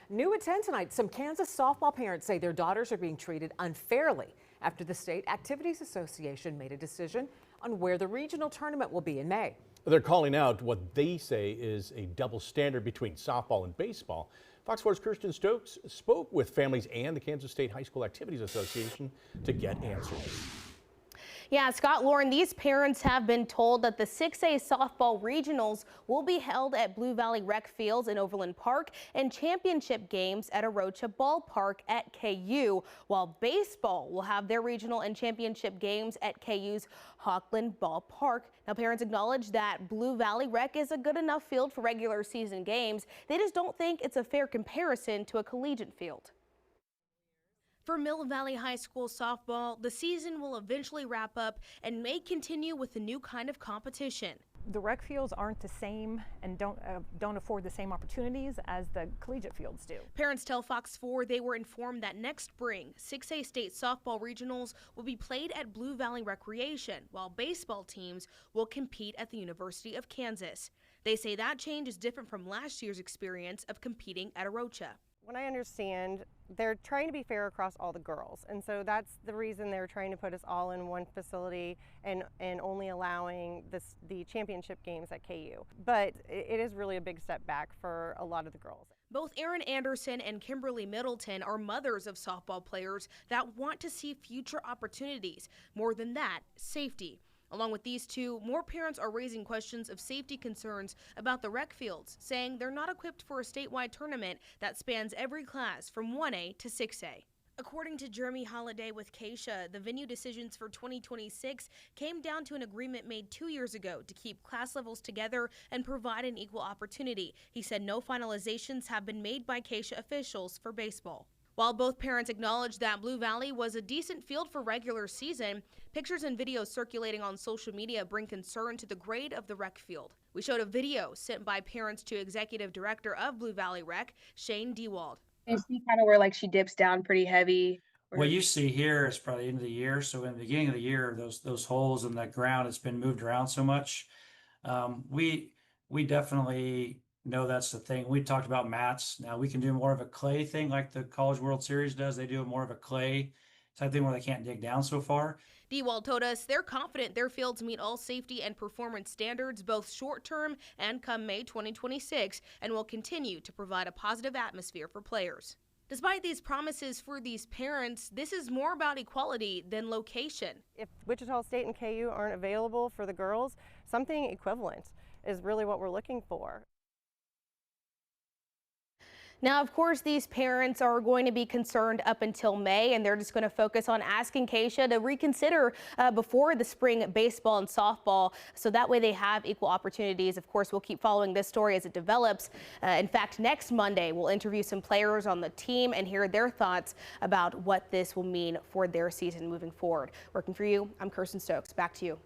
New at 10 tonight, some Kansas softball parents say their daughters are being treated unfairly after the State Activities Association made a decision on where the regional tournament will be in May. They're calling out what they say is a double standard between softball and baseball. Fox 4's Kirsten Stokes spoke with families and the Kansas State High School Activities Association to get answers. Yeah, Scott, Lauren, these parents have been told that the 6A softball regionals will be held at Blue Valley Rec Fields in Overland Park and championship games at Arocha Ballpark at KU, while baseball will have their regional and championship games at KU's Hawkland Ballpark. Now, parents acknowledge that Blue Valley Rec is a good enough field for regular season games. They just don't think it's a fair comparison to a collegiate field. For Mill Valley High School softball, the season will eventually wrap up and may continue with a new kind of competition. The rec fields aren't the same and don't afford the same opportunities as the collegiate fields do. Parents tell Fox 4 they were informed that next spring, 6A state softball regionals will be played at Blue Valley Recreation, while baseball teams will compete at the University of Kansas. They say that change is different from last year's experience of competing at Arocha. What I understand, they're trying to be fair across all the girls, and so that's the reason they're trying to put us all in one facility and only allowing the championship games at KU. But it is really a big step back for a lot of the girls. Both Erin Anderson and Kimberly Middleton are mothers of softball players that want to see future opportunities. More than that, safety. Along with these two, more parents are raising questions of safety concerns about the rec fields, saying they're not equipped for a statewide tournament that spans every class from 1A to 6A. According to Jeremy Holliday with Keisha, the venue decisions for 2026 came down to an agreement made 2 years ago to keep class levels together and provide an equal opportunity. He said no finalizations have been made by Keisha officials for baseball. While both parents acknowledged that Blue Valley was a decent field for regular season, pictures and videos circulating on social media bring concern to the grade of the rec field. We showed a video sent by parents to Executive Director of Blue Valley Rec, Shane Dewald. You see kind of where like she dips down pretty heavy. What you see here is probably the end of the year. So in the beginning of the year, those holes in the ground, it's been moved around so much. We definitely know that's the thing. We talked about mats. Now we can do more of a clay thing like the College World Series does. They do more of a clay type thing where they can't dig down so far. Dewald told us they're confident their fields meet all safety and performance standards, both short-term and come May 2026, and will continue to provide a positive atmosphere for players. Despite these promises for these parents, this is more about equality than location. If Wichita State and KU aren't available for the girls, something equivalent is really what we're looking for. Now, of course, these parents are going to be concerned up until May, and they're just going to focus on asking Keisha to reconsider before the spring baseball and softball, so that way they have equal opportunities. Of course, we'll keep following this story as it develops. In fact, next Monday, we'll interview some players on the team and hear their thoughts about what this will mean for their season moving forward. Working for you, I'm Kirsten Stokes. Back to you.